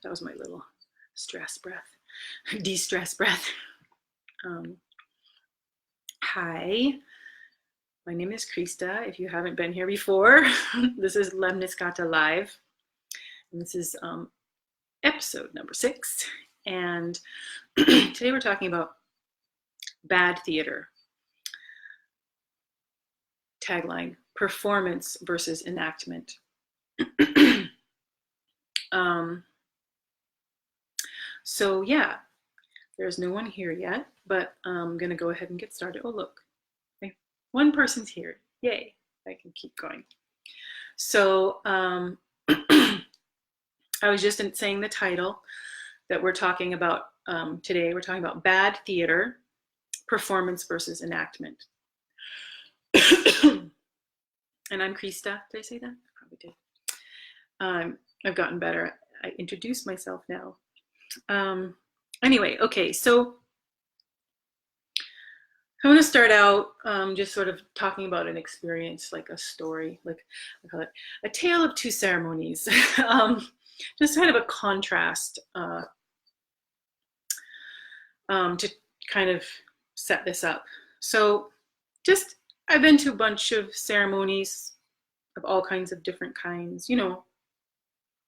That was my little stress breath, de-stress breath. Hi, my name is Krista. If you haven't been here before, this is lēmniscāta Live. And this is episode number 6. And today we're talking about bad theater. Tagline, performance versus enactment. So yeah, there's no one here yet, but I'm gonna go ahead and get started. Oh look, okay. One person's here, yay, I can keep going. So I was just saying the title that we're talking about today. We're talking about bad theater, performance versus enactment. And I'm Krista. Did I say that? I probably did. I've gotten better. I introduced myself now. Anyway, okay, so I want to start out just sort of talking about an experience, like a story, like I call it a tale of two ceremonies. Just kind of a contrast to kind of set this up. So just, I've been to a bunch of ceremonies of all kinds of different kinds. You know,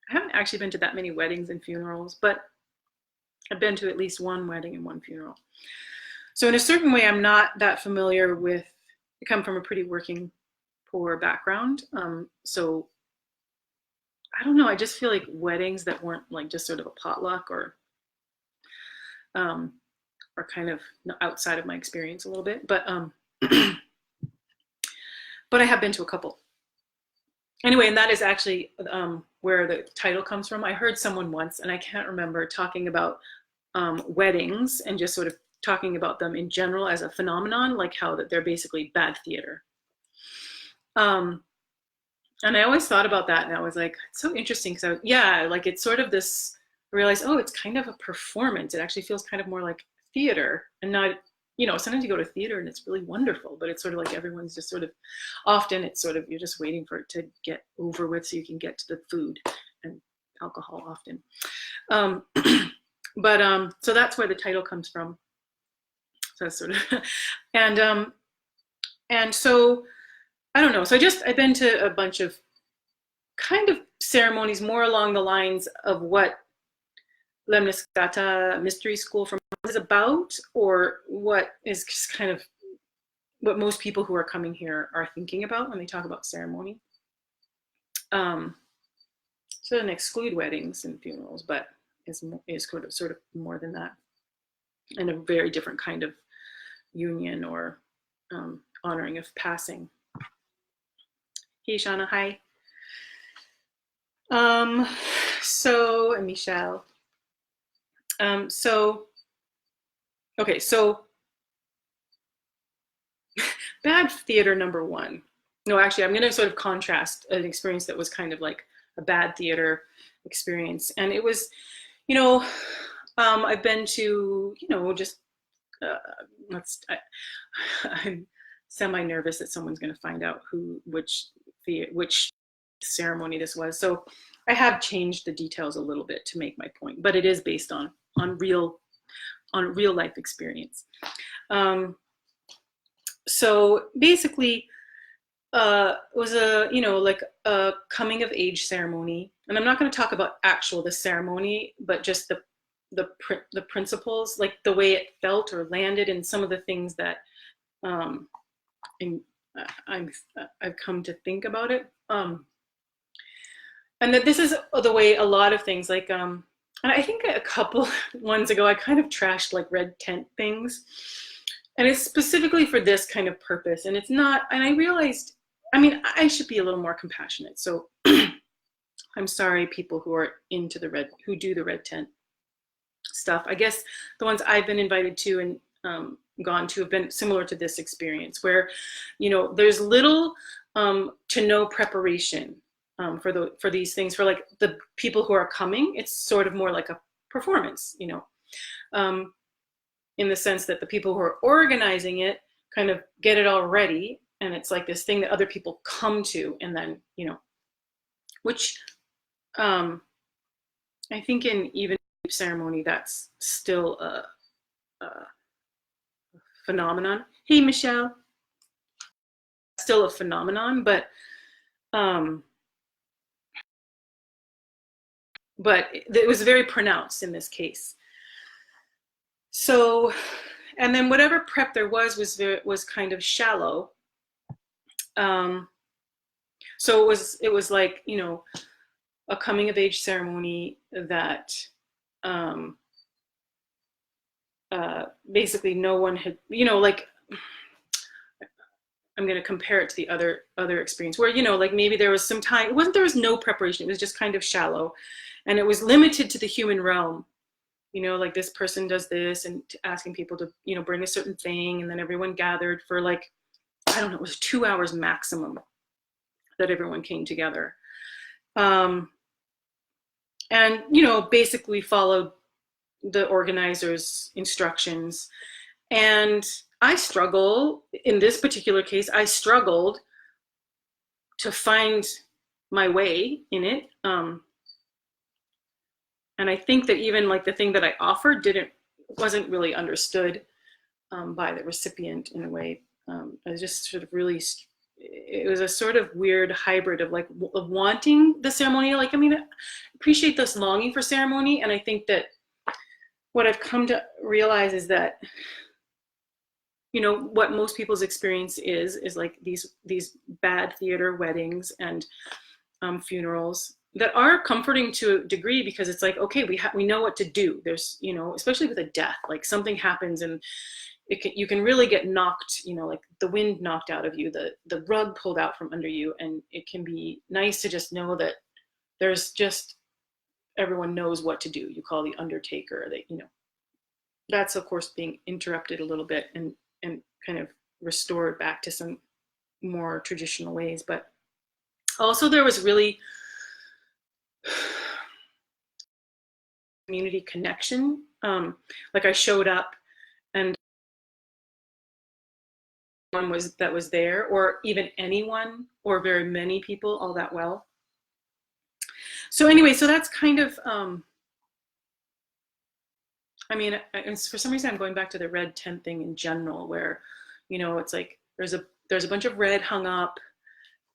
I haven't actually been to that many weddings and funerals, but I've been to at least one wedding and one funeral. So in a certain way, I'm not that familiar with, I come from a pretty working poor background. So I don't know, I just feel like weddings that weren't like just sort of a potluck or kind of outside of my experience a little bit, but but I have been to a couple. Anyway, and that is actually where the title comes from. I heard someone once, and I can't remember, talking about weddings and just sort of talking about them in general as a phenomenon, like how that they're basically bad theater. And I always thought about that, and I was like, it's so interesting because like it's sort of this, I realized, oh, it's kind of a performance. It actually feels kind of more like theater and not, you know, sometimes you go to theater and it's really wonderful, but it's sort of like everyone's just sort of, often it's sort of, you're just waiting for it to get over with so you can get to the food and alcohol often. So that's where the title comes from. So that's sort of, and so, I don't know. So I've been to a bunch of kind of ceremonies more along the lines of what lēmniscāta mystery school from is about, or what is just kind of what most people who are coming here are thinking about when they talk about ceremony. So it doesn't exclude weddings and funerals, but is sort of more than that, and a very different kind of union or honoring of passing. Hey, Shauna, hi. So, and Michelle. Okay, so bad theater number 1. No, actually, I'm going to sort of contrast an experience that was kind of like a bad theater experience. And it was, you know, I've been to, you know, just, I'm semi-nervous that someone's going to find out which ceremony this was. So I have changed the details a little bit to make my point, but it is based on real life experience. So basically, it was like a coming of age ceremony, and I'm not going to talk about the ceremony, but just the principles, like the way it felt or landed, and some of the things that I've come to think about it. And that this is the way a lot of things, like, and I think a couple ones ago, I kind of trashed like red tent things. And it's specifically for this kind of purpose. And it's not, and I realized, I mean, I should be a little more compassionate. So I'm sorry, people who are who do the red tent stuff. I guess the ones I've been invited to and gone to have been similar to this experience, where, you know, there's little to no preparation for these things, for like the people who are coming. It's sort of more like a performance, you know, in the sense that the people who are organizing it kind of get it all ready, and it's like this thing that other people come to, and then, you know, which I think in even ceremony, that's still a phenomenon. Hey, Michelle, still a phenomenon, um, but it was very pronounced in this case. So, and then whatever prep there was kind of shallow. So it was like, you know, a coming of age ceremony that basically no one had, you know, like, I'm going to compare it to the other experience where, you know, like maybe there was some time, there was no preparation. It was just kind of shallow, and it was limited to the human realm. You know, like this person does this, and asking people to, you know, bring a certain thing, and then everyone gathered for like, I don't know, it was 2 hours maximum that everyone came together. And, you know, basically followed the organizer's instructions. And I struggle, in this particular case, I struggled to find my way in it. And I think that even like the thing that I offered wasn't really understood by the recipient in a way. I was just sort of really, it was a sort of weird hybrid of like of wanting the ceremony. Like, I mean, I appreciate this longing for ceremony. And I think that what I've come to realize is that, you know, what most people's experience is like these bad theater weddings and funerals that are comforting to a degree, because it's like, okay, we know what to do. There's, you know, especially with a death, like something happens and you can really get knocked, you know, like the wind knocked out of you, the rug pulled out from under you, and it can be nice to just know that there's just, everyone knows what to do. You call the undertaker, you know, that's of course being interrupted a little bit and kind of restored back to some more traditional ways. But also there was really community connection. Like I showed up and one that was there, or even anyone, or very many people all that well. So anyway, so that's kind of, I mean, for some reason I'm going back to the red tent thing in general, where, you know, it's like there's a bunch of red hung up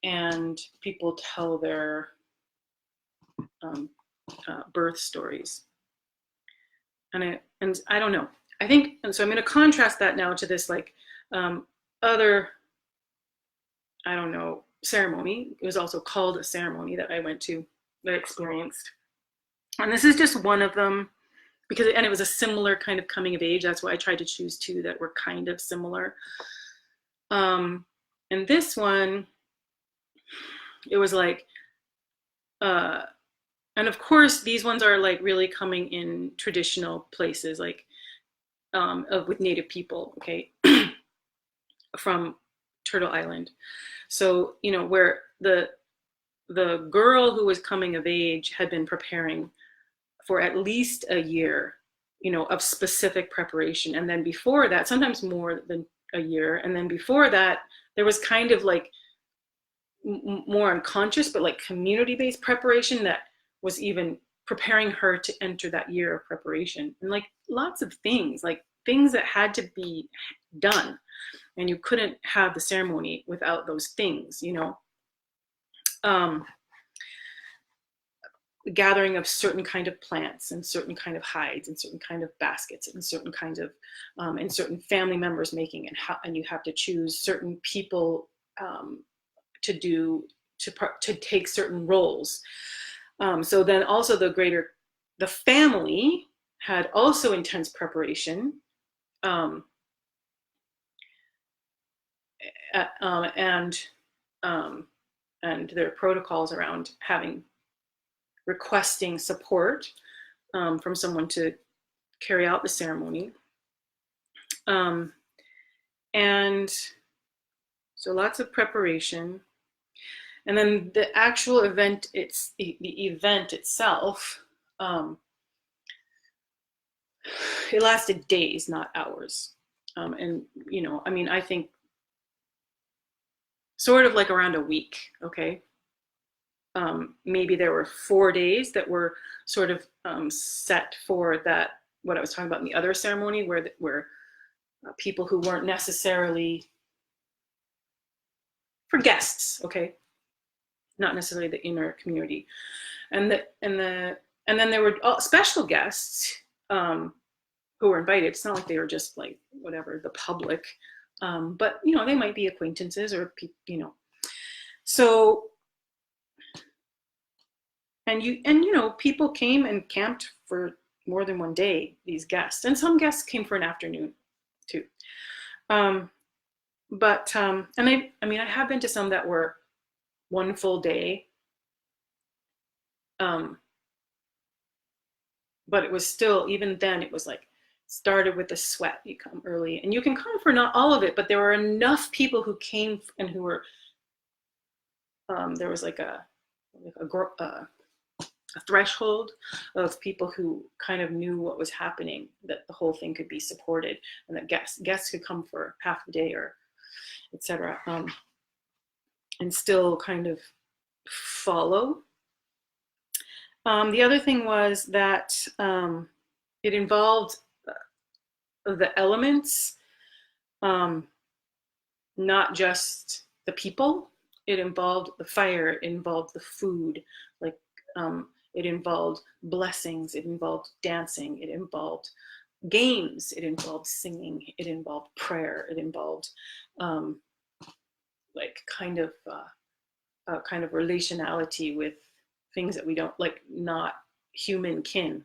and people tell their birth stories. And I don't know. I think, and so I'm going to contrast that now to this like other, I don't know, ceremony. It was also called a ceremony that I went to, that I experienced. And this is just one of them, because, and it was a similar kind of coming of age. That's why I tried to choose two that were kind of similar. And this one, it was like, and of course, these ones are like really coming in traditional places, like with Native people, okay, from Turtle Island. So, you know, where the girl who was coming of age had been preparing for at least a year, you know, of specific preparation. And then before that, sometimes more than a year. And then before that, there was kind of like more unconscious, but like community-based preparation that was even preparing her to enter that year of preparation. And like lots of things, like things that had to be done. And you couldn't have the ceremony without those things, you know. Gathering of certain kind of plants and certain kind of hides and certain kind of baskets and certain kinds of and certain family members making, and you have to choose certain people to take certain roles. So then also the family had also intense preparation, and there are protocols around requesting support from someone to carry out the ceremony. And so lots of preparation. And then the actual event, the event itself, it lasted days, not hours. And, you know, I mean, I think sort of like around a week, okay? maybe there were 4 days that were sort of set for that, what I was talking about in the other ceremony, where people who weren't necessarily for guests, okay, not necessarily the inner community, and then there were special guests who were invited. It's not like they were just like whatever the public, but they might be acquaintances or so. And people came and camped for more than one day, these guests, and some guests came for an afternoon too. And I have been to some that were one full day. But it was still, even then, it was like, started with the sweat. You come early, and you can come for not all of it, but there were enough people who came and who were, there was like a threshold of people who kind of knew what was happening, that the whole thing could be supported, and that guests could come for half a day or etc. And still kind of follow. The other thing was that it involved the elements, not just the people. It involved the fire, it involved the food, like it involved blessings, it involved dancing, it involved games, it involved singing, it involved prayer, it involved like kind of relationality with things that we don't like, not human kin,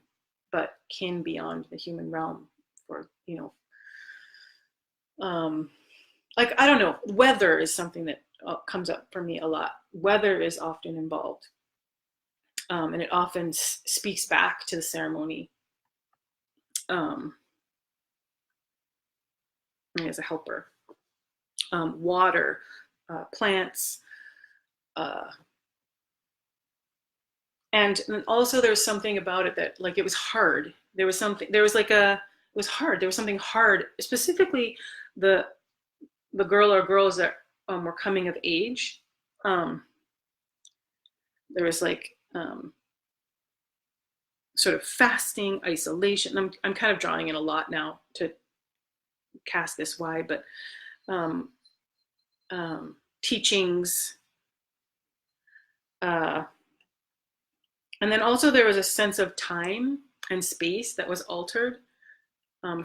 but kin beyond the human realm. For like, I don't know, weather is something that comes up for me a lot. Weather is often involved, and it often speaks back to the ceremony as a helper. Water, plants, and also there's something about it that, like, it was hard. It was something hard, specifically the girl or girls that were coming of age. There was like sort of fasting, isolation. I'm kind of drawing in a lot now to cast this wide, but teachings, and then also there was a sense of time and space that was altered,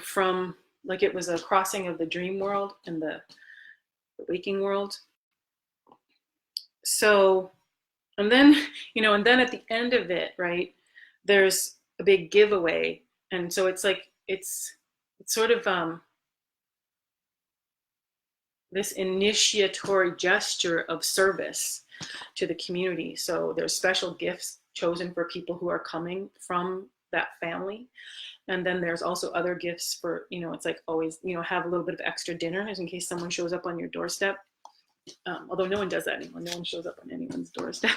from, like, it was a crossing of the dream world and the waking world. So, and then at the end of it, right, there's a big giveaway, and so it's like it's sort of this initiatory gesture of service to the community. So there's special gifts chosen for people who are coming from that family. And then there's also other gifts for, it's like always, have a little bit of extra dinner in case someone shows up on your doorstep. Although no one does that anymore. No one shows up on anyone's doorstep.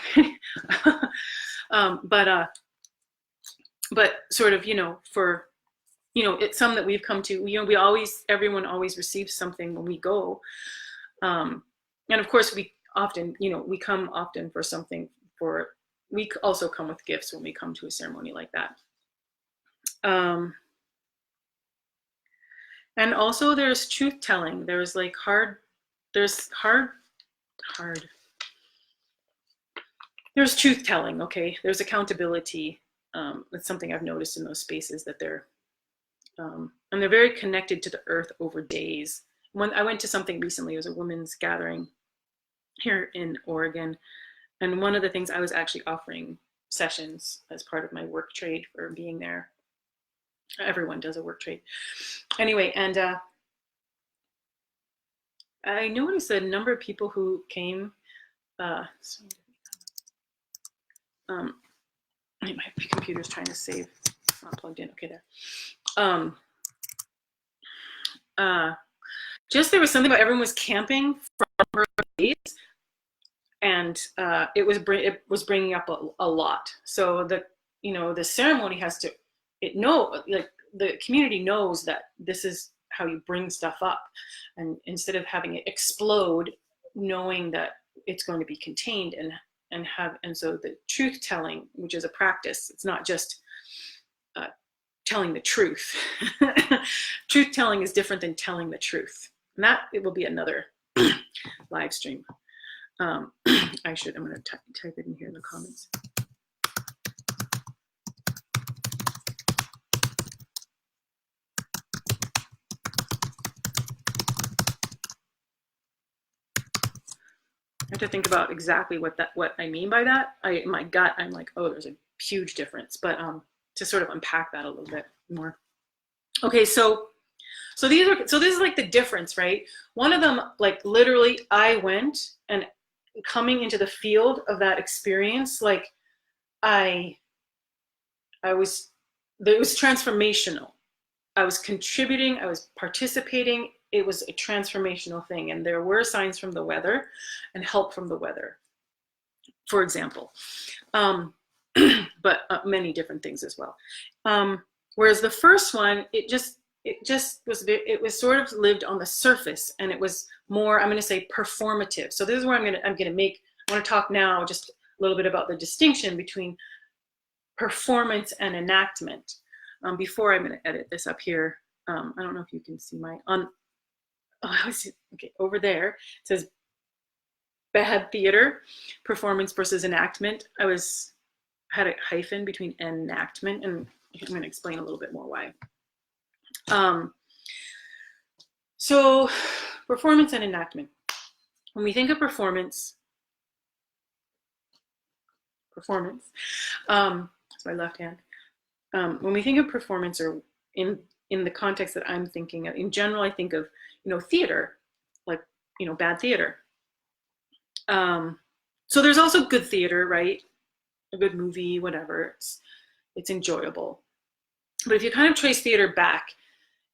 But sort of, for, it's some that we've come to, everyone always receives something when we go. And of course we often, we come often for something we also come with gifts when we come to a ceremony like that. And also there's truth telling. There's like there's truth telling. Okay. There's accountability. That's something I've noticed in those spaces, that they're very connected to the earth over days. When I went to something recently, it was a women's gathering here in Oregon. And one of the things, I was actually offering sessions as part of my work trade for being there. Everyone does a work trade. Anyway, and I noticed the number of people who came. My computer's trying to save. It's not plugged in. Okay, there. Just there was something about everyone was camping from days, and it was bringing up a lot. So the ceremony has to, like the community knows that this is how you bring stuff up, and instead of having it explode, knowing that it's going to be contained, and and so the truth telling, which is a practice, it's not just telling the truth. Truth telling is different than telling the truth. And that it will be another live stream. I'm going to type it in here in the comments. I have to think about exactly what I mean by that. In my gut, I'm like, oh, there's a huge difference. But to sort of unpack that a little bit more. Okay, so this is like the difference, right? One of them, like literally, I went and coming into the field of that experience, like it was transformational. I was contributing, I was participating. It was a transformational thing. And there were signs from the weather and help from the weather, for example. But many different things as well. Whereas the first one, it was sort of lived on the surface, and it was more, I'm going to say, performative. So this is where I want to talk now just a little bit about the distinction between performance and enactment. Before I'm going to edit this up here, I don't know if you can see okay, over there, it says bad theater, performance versus enactment. I had a hyphen between en-actment, and I'm going to explain a little bit more why. So performance and enactment. When we think of performance, it's my left hand. When we think of performance, or in the context that I'm thinking of, in general, I think of, theater, like, bad theater. So there's also good theater, right? A good movie, whatever, it's enjoyable. But if you kind of trace theater back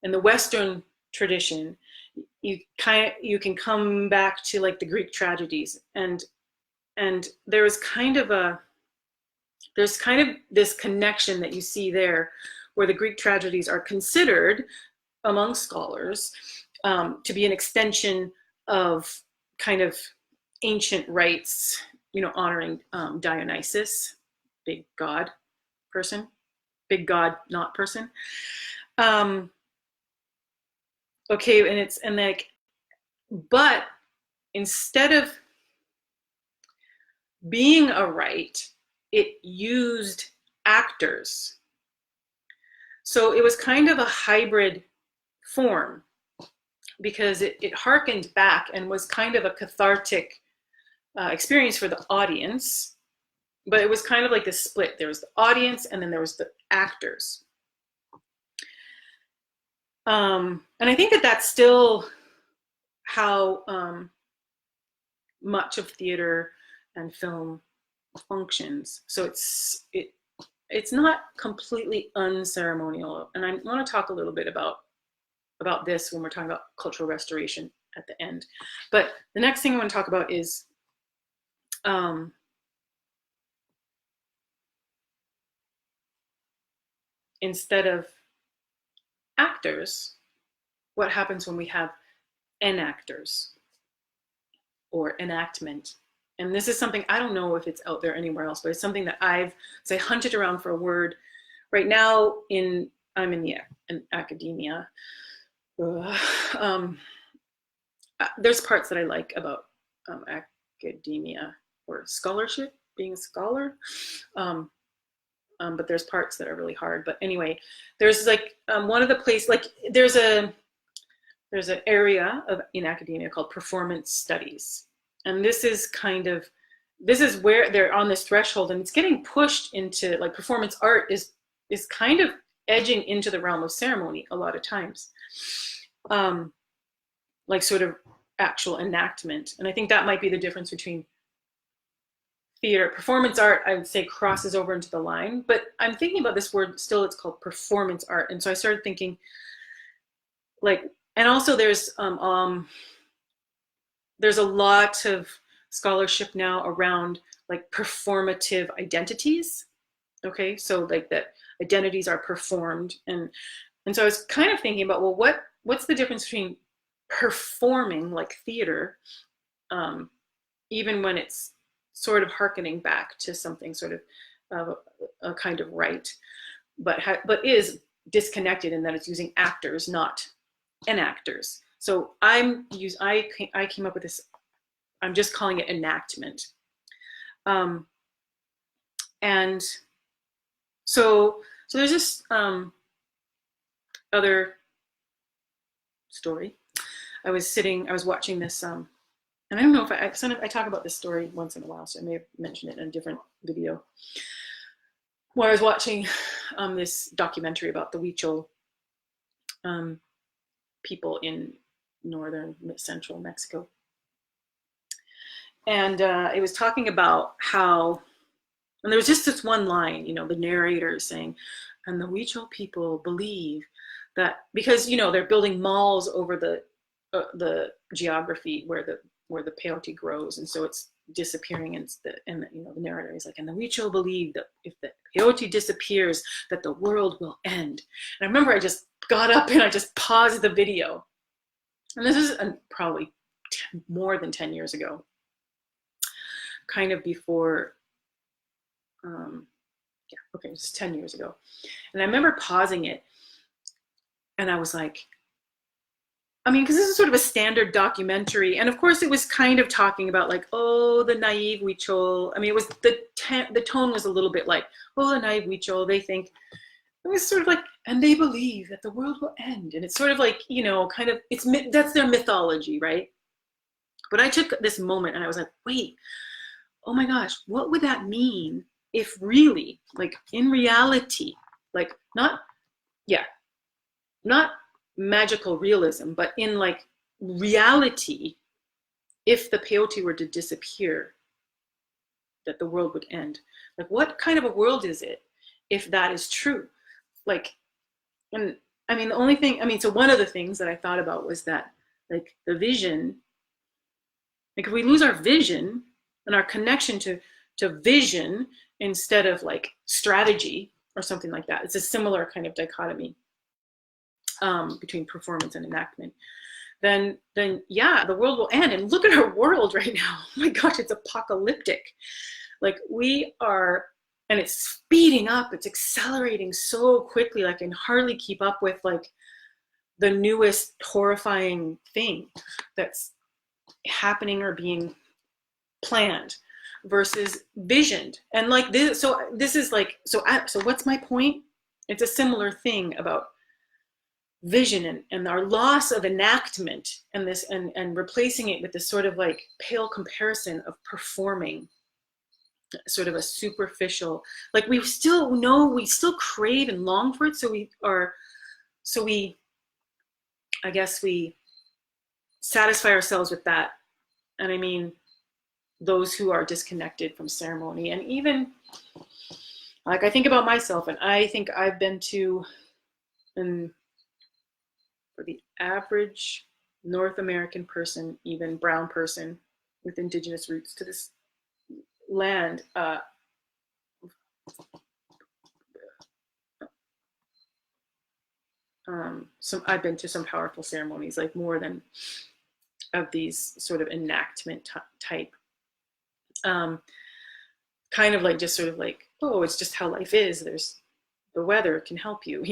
in the Western tradition, you can come back to like the Greek tragedies, and there's kind of this connection that you see there, where the Greek tragedies are considered among scholars to be an extension of kind of ancient rites, honoring Dionysus, big god person, big god not person. Okay, but instead of being a rite, it used actors. So it was kind of a hybrid form, because it harkened back and was kind of a cathartic experience for the audience, but it was kind of like this split. There was the audience, and then there was the actors. And I think that's still how much of theater and film functions. So it's not completely unceremonial. And I want to talk a little bit about this when we're talking about cultural restoration at the end. But the next thing I want to talk about is instead of actors, what happens when we have enactors or enactment? And this is something, I don't know if it's out there anywhere else, but it's something that I've hunted around for a word. Right now, I'm in academia. There's parts that I like about academia or scholarship, being a scholar. But there's parts that are really hard. But anyway, there's like one of the places, like there's an area in academia called performance studies. And this is where they're on this threshold, and it's getting pushed into, like, performance art is kind of edging into the realm of ceremony a lot of times, like sort of actual enactment. And I think that might be the difference between theater. Performance art, I would say, crosses over into the line, but I'm thinking about this word still, it's called performance art. And so I started thinking, like, and also there's a lot of scholarship now around like performative identities. Okay, so like that identities are performed, and so I was kind of thinking about, well, what's the difference between performing like theater, even when it's sort of hearkening back to something sort of a kind of right, but is disconnected in that it's using actors, not enactors. So I came up with this. I'm just calling it enactment. And so there's this other story. I was watching this, and I don't know if I talk about this story once in a while, so I may have mentioned it in a different video, where I was watching this documentary about the Huichol people in northern central Mexico. And it was talking about how, and there was just this one line, the narrator saying, and the Huichol people believe that because, they're building malls over the geography where the peyote grows, and so it's disappearing, and the narrator is like, and the Huichol believe that if the peyote disappears, that the world will end. And I remember I just got up and I just paused the video, and this is probably more than 10 years ago, kind of before, it's 10 years ago. And I remember pausing it, and I was like, because this is sort of a standard documentary, and of course it was kind of talking about like, oh, the naive Huichol. It was the tone was a little bit like, oh, the naive Huichol, they think, it was sort of like, and they believe that the world will end, and it's sort of like, kind of, that's their mythology, right? But I took this moment and I was like, wait, oh my gosh, what would that mean if really, like in reality, like not magical realism, but in like reality, if the peyote were to disappear, that the world would end. Like, what kind of a world is it if that is true? Like, and the only thing, so one of the things that I thought about was that, like, the vision, like if we lose our vision and our connection to vision instead of like strategy or something like that, it's a similar kind of dichotomy between performance and enactment, then yeah, the world will end. And look at our world right now. Oh my gosh, it's apocalyptic. Like we are, and it's speeding up, it's accelerating so quickly, like I can hardly keep up with like the newest horrifying thing that's happening or being planned versus visioned. And like this, so this is like, so what's my point? It's a similar thing about vision and our loss of enactment and this and replacing it with this sort of like pale comparison of performing, sort of a superficial, like we still crave and long for it, so we I guess we satisfy ourselves with that. And those who are disconnected from ceremony, and even like I think about myself, and I think I've been to, and for the average North American person, even brown person with indigenous roots to this land, I've been to some powerful ceremonies, like more than of these sort of enactment type, kind of like just sort of like, oh, it's just how life is. There's the weather can help you,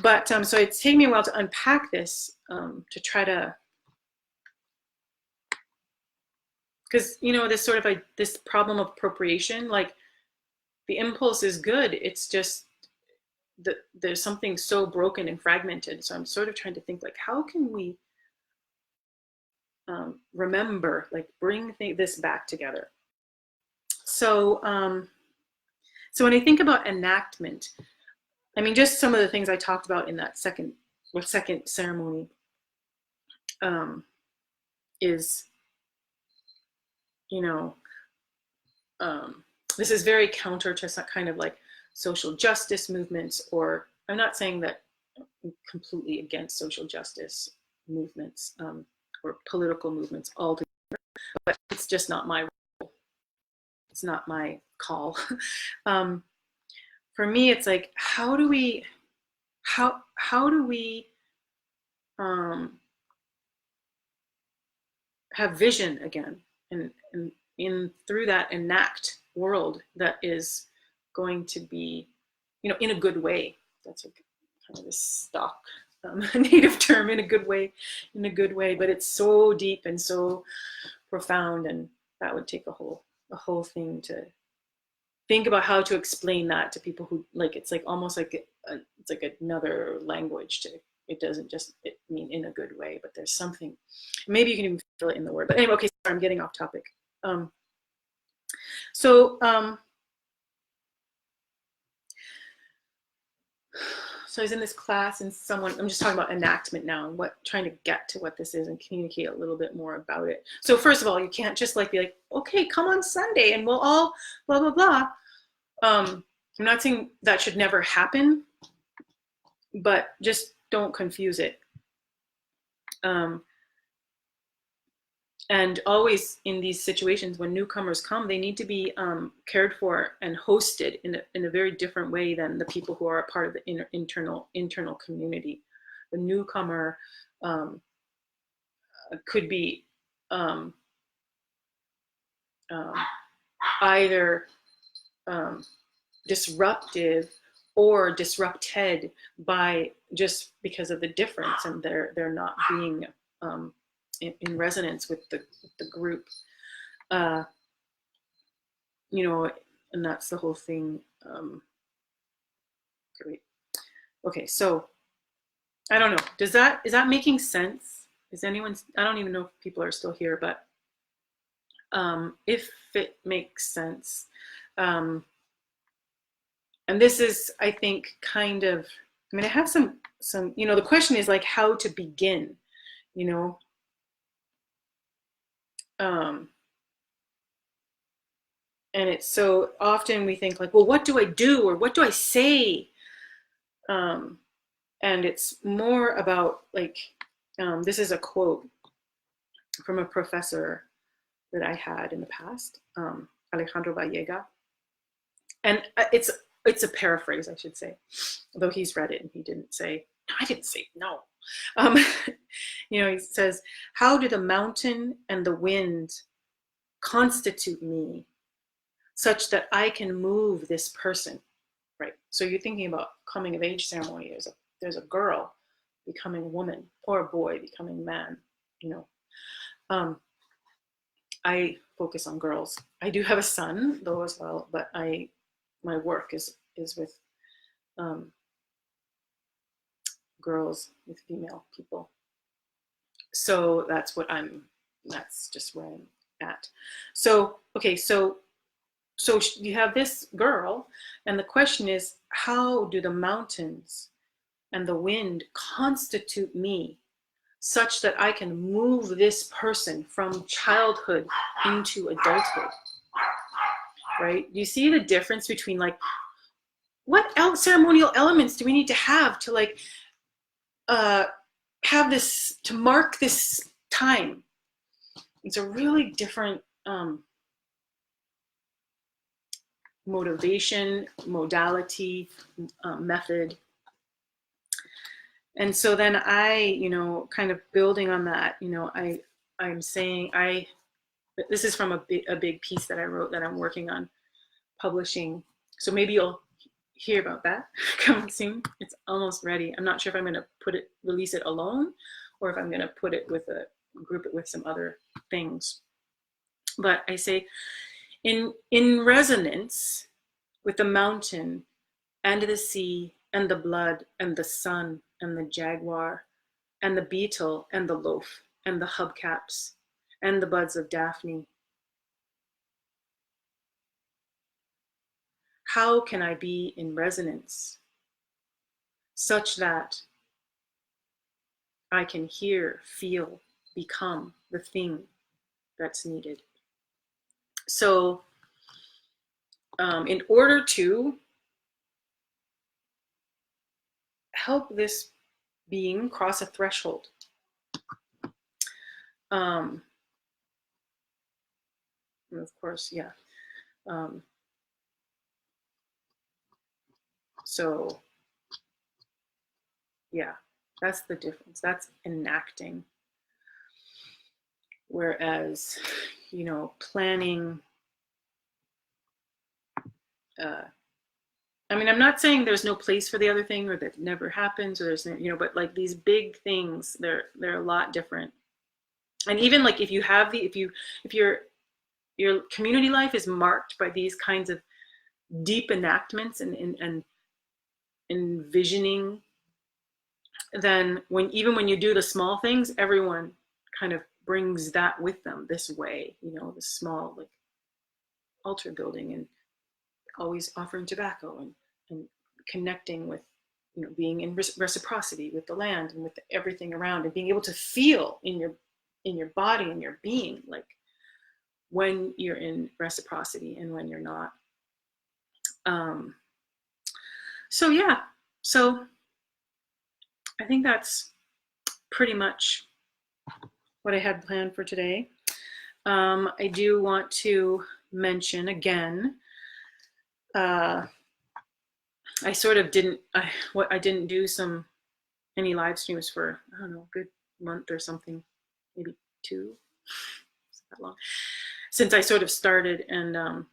But so it's taken me a while to unpack this, to try to, because this sort of this problem of appropriation, like the impulse is good. It's just that there's something so broken and fragmented. So I'm sort of trying to think like, how can we remember, like bring this back together? So when I think about enactment, just some of the things I talked about in that second ceremony is, this is very counter to some kind of like social justice movements, or I'm not saying that I'm completely against social justice movements or political movements altogether, but it's just not my role. It's not my call. For me, it's like, how do we have vision again? in through that enact world that is going to be, in a good way. That's kind of a stock native term, in a good way, but it's so deep and so profound, and that would take a whole thing to think about how to explain that to people who it's like almost like it's like another language to it. Doesn't just mean in a good way, but there's something, maybe you can even feel it in the word. But anyway, okay, sorry, I'm getting off topic. So I was in this class, and I'm just talking about enactment now, and trying to get to what this is and communicate a little bit more about it. So first of all, you can't just be like, okay, come on Sunday and we'll all blah, blah, blah. I'm not saying that should never happen, but just don't confuse it. And always in these situations, when newcomers come, they need to be cared for and hosted in a very different way than the people who are a part of the internal community. The newcomer could be either disruptive or disrupted by just because of the difference, and they're not being in resonance with the group, and that's the whole thing. Okay, so I don't know. Is that making sense? Is anyone? I don't even know if people are still here, but if it makes sense. And this is, I think, kind of. I mean, I have some. The question is like how to begin. And it's so often we think like, well, what do I do, or what do I say? And it's more about this is a quote from a professor that I had in the past, Alejandro Vallega, and it's a paraphrase, I should say, although he's read it and he didn't say, I didn't say no. He says, how do the mountain and the wind constitute me such that I can move this person, right? So you're thinking about coming of age ceremony. There's a girl becoming a woman, or a boy becoming man. I focus on girls. I do have a son though as well, but my work is with girls, with female people. So that's just where I'm at. So okay, so you have this girl, and the question is, how do the mountains and the wind constitute me such that I can move this person from childhood into adulthood, right? You see the difference between what ceremonial elements do we need to have to have this, to mark this time? It's a really different motivation, modality, method. And so then I, kind of building on that, I'm saying this is from a big piece that I wrote that I'm working on publishing. So maybe you'll hear about that coming soon. It's almost ready. I'm not sure if I'm going to release it alone, or if I'm going to group it with some other things. But I say, in resonance with the mountain and the sea and the blood and the sun and the jaguar and the beetle and the loaf and the hubcaps and the buds of Daphne, how can I be in resonance such that I can hear, feel, become the thing that's needed? So in order to help this being cross a threshold, and of course, yeah. So yeah, that's the difference. That's enacting. Whereas, you know, planning. I mean, I'm not saying there's no place for the other thing or that never happens or there's no, you know, but like these big things, they're a lot different. And even like if you have the, if your community life is marked by these kinds of deep enactments and envisioning, then even when you do the small things, everyone kind of brings that with them this way, you know, the small like altar building and always offering tobacco and connecting with, you know, being in reciprocity with the land and with everything around, and being able to feel in your body and your being, like when you're in reciprocity and when you're not. So yeah, so I think that's pretty much what I had planned for today. I do want to mention again, I sort of didn't, I didn't do any live streams for, I don't know, a good month or something, maybe 2, it's not that long, since I sort of started, and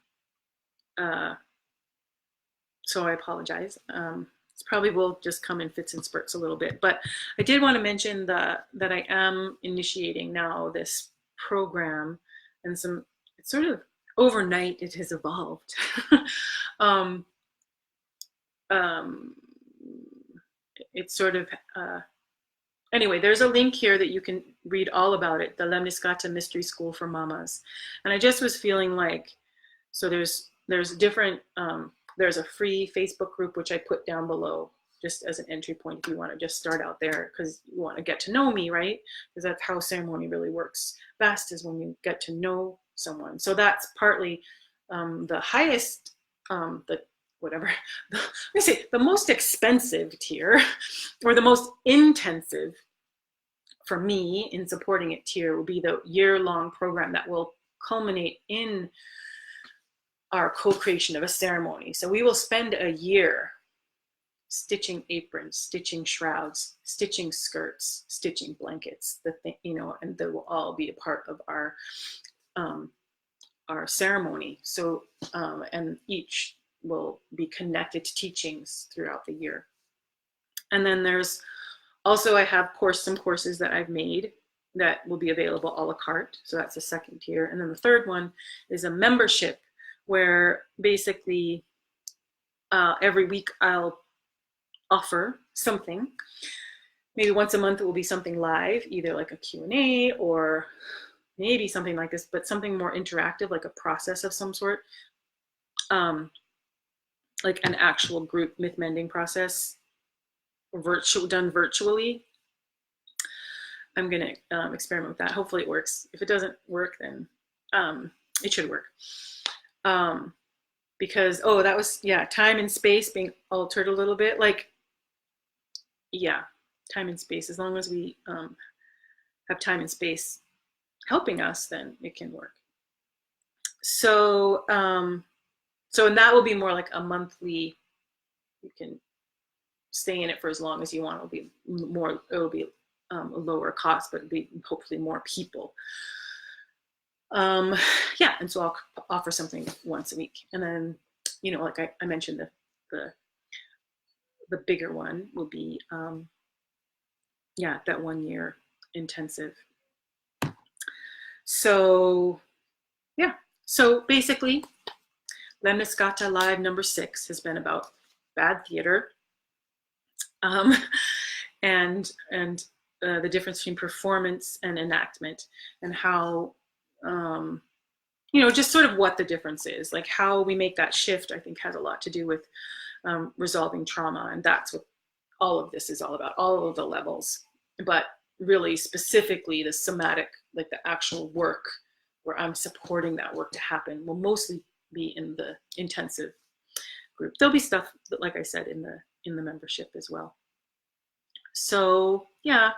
so I apologize. It's probably will just come in fits and spurts a little bit, but I did want to mention that I am initiating now this program, and it's sort of overnight it has evolved. It's sort of, anyway, there's a link here that you can read all about it, the lēmniscāta Mystery School for Mamas. And I just was feeling like, so there's different, there's a free Facebook group, which I put down below just as an entry point if you want to just start out there, because you want to get to know me, right? Because that's how ceremony really works best, is when you get to know someone. So that's partly the highest, whatever, let me say, the most expensive tier, or the most intensive for me in supporting it tier, will be the year-long program that will culminate in our co-creation of a ceremony. So we will spend a year stitching aprons, stitching shrouds, stitching skirts, stitching blankets, you know, and they will all be a part of our ceremony. So, and each will be connected to teachings throughout the year. And then there's also, I have some courses that I've made that will be available a la carte. So that's the second tier. And then the third one is a membership, where basically every week I'll offer something. Maybe once a month it will be something live, either like a Q&A or maybe something like this, but something more interactive, like a process of some sort, like an actual group myth mending process, done virtually. I'm gonna experiment with that. Hopefully it works. If it doesn't work, then it should work. Because, oh, that was, yeah, time and space being altered a little bit. Like, yeah, time and space, as long as we have time and space helping us, then it can work. So, and that will be more like a monthly, you can stay in it for as long as you want. It'll be a lower cost, but it'll be hopefully more people. Yeah, and so I'll offer something once a week. And then, you know, like I mentioned, the bigger one will be, yeah, that 1 year intensive. So, yeah, so basically, lēmniscāta Live number 6 has been about bad theater, and the difference between performance and enactment, and how, you know, just sort of what the difference is, like how we make that shift, I think has a lot to do with resolving trauma. And that's what all of this is all about, all of the levels, but really specifically the somatic, like the actual work where I'm supporting that work to happen, will mostly be in the intensive group. There'll be stuff that, like I said, in the membership as well. So yeah,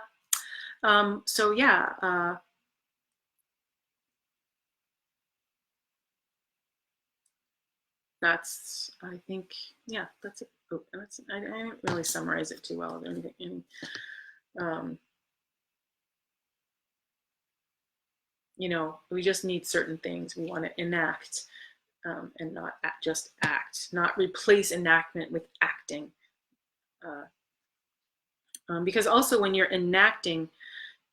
that's, I think, yeah, that's it. Oh, I didn't really summarize it too well. you know, we just need certain things. We want to enact and not just act, not replace enactment with acting. Because also when you're enacting,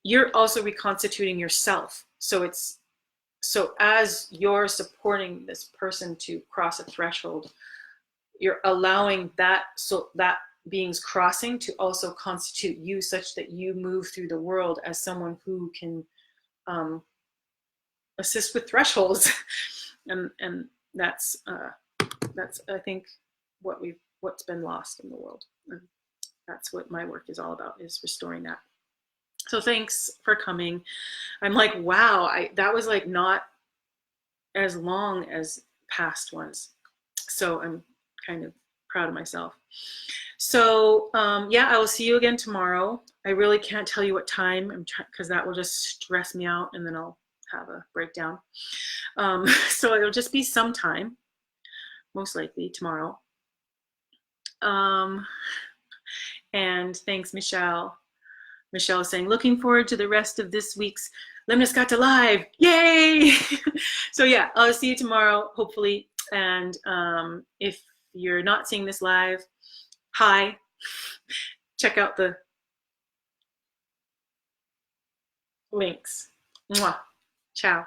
you're also reconstituting yourself. So as you're supporting this person to cross a threshold, you're allowing that, so that being's crossing to also constitute you, such that you move through the world as someone who can assist with thresholds. and that's I think what's been lost in the world. And that's what my work is all about, is restoring that. So thanks for coming. I'm like, wow, that was like not as long as past ones. So I'm kind of proud of myself. So yeah, I will see you again tomorrow. I really can't tell you what time, because that will just stress me out and then I'll have a breakdown. So it'll just be sometime, most likely tomorrow. And thanks, Michelle. Michelle is saying, looking forward to the rest of this week's lēmniscāta Live. Yay! So yeah, I'll see you tomorrow, hopefully. And if you're not seeing this live, hi. Check out the links. Mwah. Ciao.